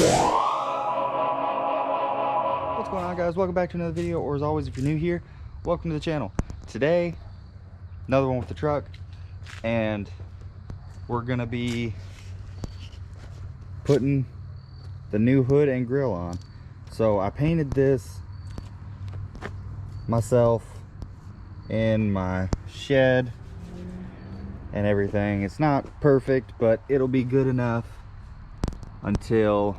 What's going on, guys? Welcome back to another video, or as always, if you're new here, welcome to the channel. Today, another one with the truck, and we're gonna be putting the new hood and grill on. So I painted this myself in my shed and everything. It's not perfect, but it'll be good enough until,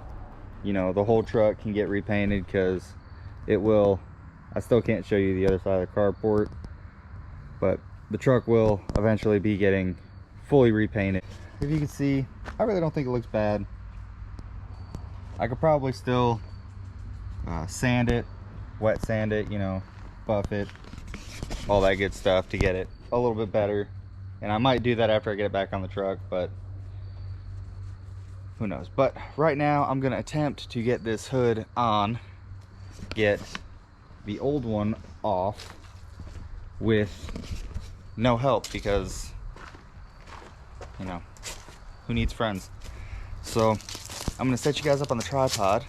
you know, the whole truck can get repainted, because it will. I still can't show you the other side of the carport, but the truck will eventually be getting fully repainted. If you can see, I really don't think it looks bad. I could probably still sand it, wet sand it, you know, buff it, all that good stuff to get it a little bit better. And I might do that after I get it back on the truck, but who knows. But right now I'm gonna attempt to get this hood on, get the old one off with no help, because, you know, who needs friends? So I'm gonna set you guys up on the tripod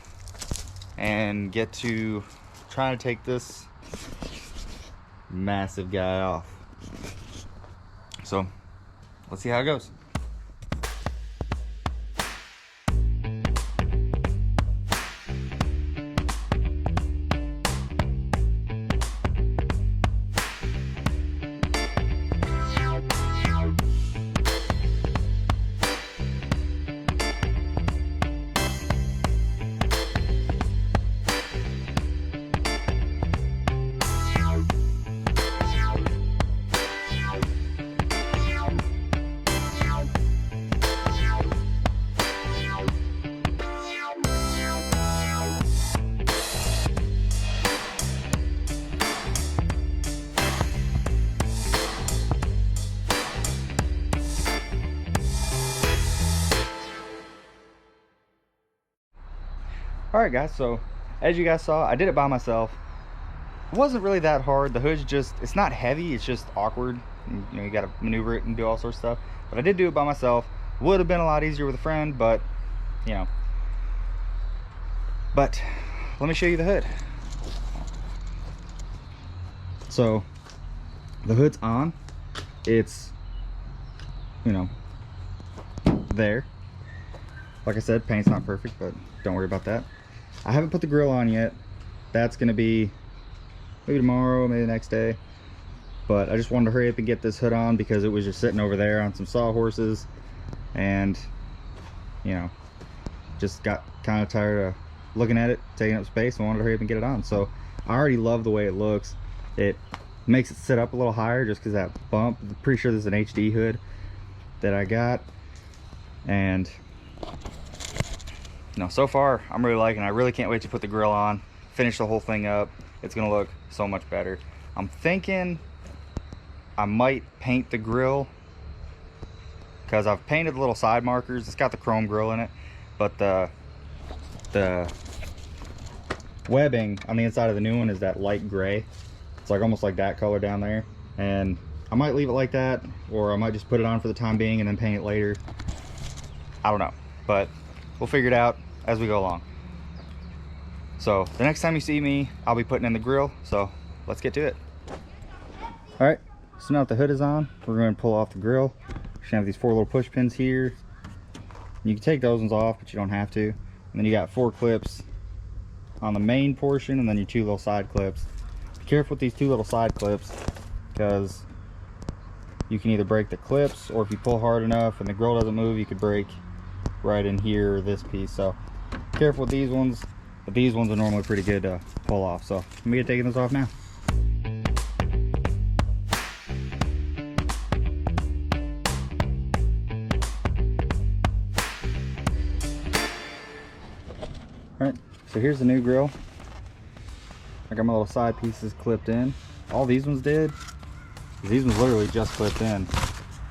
and get to trying to take this massive guy off. So let's see how it goes. Alright guys, so as you guys saw, I did it by myself. It wasn't really that hard. The hood's just, it's not heavy, it's just awkward. And, you know, you gotta maneuver it and do all sorts of stuff. But I did do it by myself. Would have been a lot easier with a friend, but, you know. But, let me show you the hood. So, the hood's on. It's, you know, there. Like I said, paint's not perfect, but don't worry about that. I haven't put the grill on yet. That's gonna be maybe tomorrow, maybe the next day. But I just wanted to hurry up and get this hood on, because it was just sitting over there on some sawhorses, and, you know, just got kind of tired of looking at it taking up space, and wanted to hurry up and get it on. So I already love the way it looks. It makes it sit up a little higher just because that bump. I'm pretty sure this is an HD hood that I got, and no, so far I'm really liking it. I really can't wait to put the grill on, finish the whole thing up. It's gonna look so much better. I'm thinking I might paint the grill, because I've painted the little side markers. It's got the chrome grill in it, but the webbing on the inside of the new one is that light gray. It's like almost like that color down there, and I might leave it like that, or I might just put it on for the time being and then paint it later. I don't know, but we'll figure it out as we go along. So the next time you see me, I'll be putting in the grill, so let's get to it. All right, so now that the hood is on, we're going to pull off the grill. We're gonna have these 4 little push pins here. You can take those ones off, but you don't have to. And then you got 4 clips on the main portion, and then your 2 little side clips. Be careful with these 2 little side clips, because you can either break the clips, or if you pull hard enough and the grill doesn't move, you could break right in here, or this piece. So careful with these ones, but these ones are normally pretty good to pull off. So I'm gonna get taking this off now. All right, so here's the new grill. I got my little side pieces clipped in. All these ones did, these ones literally just clipped in.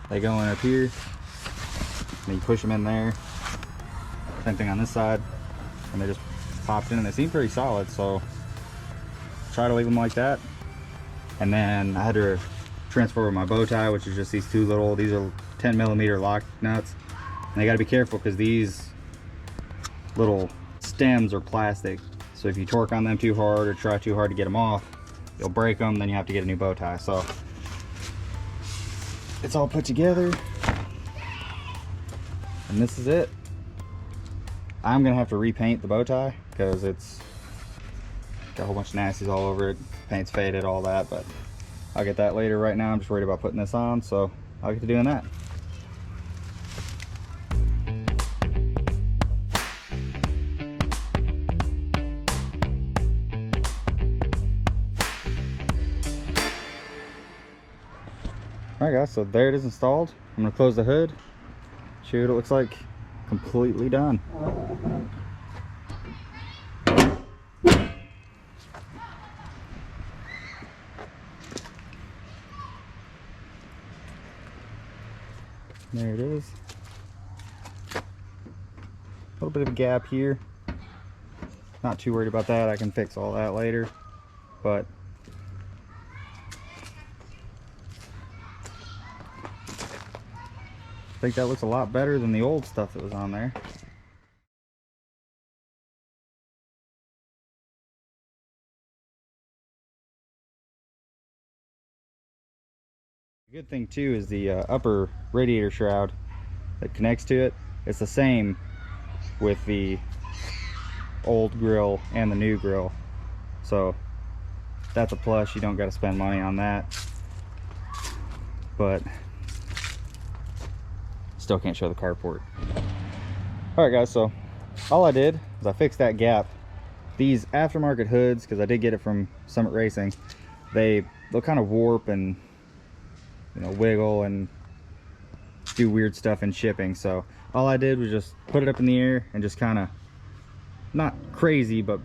They go in up here, and you push them in there. Same thing on this side, and they just popped in, and they seem pretty solid, so try to leave them like that. And then I had to transfer over my bow tie, which is just these 2 little, these are 10mm lock nuts, and they got to be careful, because these little stems are plastic, so if you torque on them too hard or try too hard to get them off, you'll break them, then you have to get a new bow tie. So it's all put together, and this is it. I'm gonna have to repaint the bow tie because it's got a whole bunch of nasties all over it. Paint's faded, all that, but I'll get that later. Right now I'm just worried about putting this on, so I'll get to doing that. Alright guys, so there it is installed. I'm gonna close the hood, show you what it looks like completely done. There it is. A little bit of a gap here. Not too worried about that. I can fix all that later. But I think that looks a lot better than the old stuff that was on there. The good thing too is the upper radiator shroud that connects to it. It's the same with the old grill and the new grill, so that's a plus. You don't got to spend money on that, but still can't show the carport. All right guys, so all I did is I fixed that gap. These aftermarket hoods, because I did get it from Summit Racing, they'll kind of warp and, you know, wiggle and do weird stuff in shipping. So all I did was just put it up in the air and just kind of, not crazy, but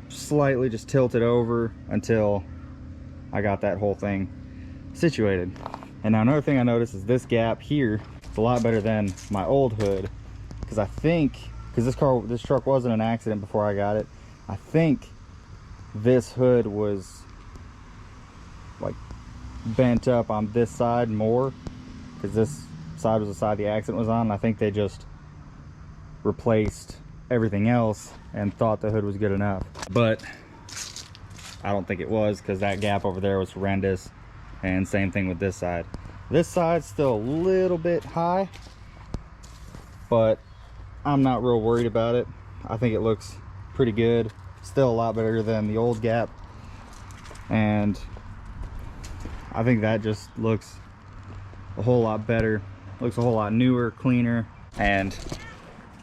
slightly just tilt it over until I got that whole thing situated. And now another thing I noticed is this gap here, it's a lot better than my old hood, because I think, because this truck wasn't an accident before I got it, I think this hood was like bent up on this side more, because this side was the side the accident was on, and I think they just replaced everything else and thought the hood was good enough, but I don't think it was, because that gap over there was horrendous. And same thing with this side. This side's still a little bit high, but I'm not real worried about it. I think it looks pretty good. Still a lot better than the old gap, and I think that just looks a whole lot better. Looks a whole lot newer, cleaner, and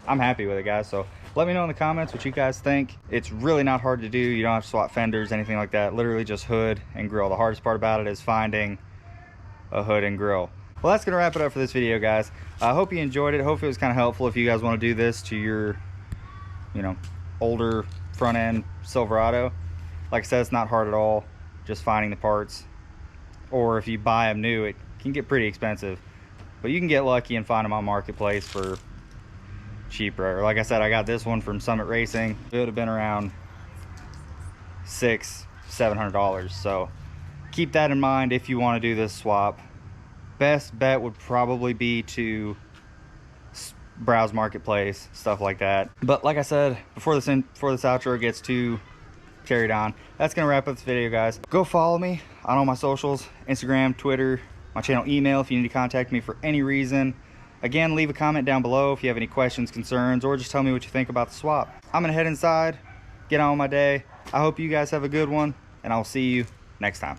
I'm happy with it, guys. So let me know in the comments what you guys think. It's really not hard to do. You don't have to swap fenders, anything like that. Literally just hood and grill. The hardest part about it is finding a hood and grill. Well, that's gonna wrap it up for this video, guys. I hope you enjoyed it. Hopefully it was kind of helpful if you guys want to do this to your, you know, older front end Silverado. Like I said, it's not hard at all, just finding the parts. Or if you buy them new, it can get pretty expensive, but you can get lucky and find them on Marketplace for cheaper. Like I said, I got this one from Summit Racing. It would have been around $600–700. So keep that in mind if you want to do this swap. Best bet would probably be to browse Marketplace, stuff like that. But like I said, before this outro gets too carried on, that's gonna wrap up this video, guys. Go follow me on all my socials: Instagram, Twitter, my channel email if you need to contact me for any reason. Again, leave a comment down below if you have any questions, concerns, or just tell me what you think about the swap. I'm gonna head inside, get on with my day. I hope you guys have a good one, and I'll see you next time.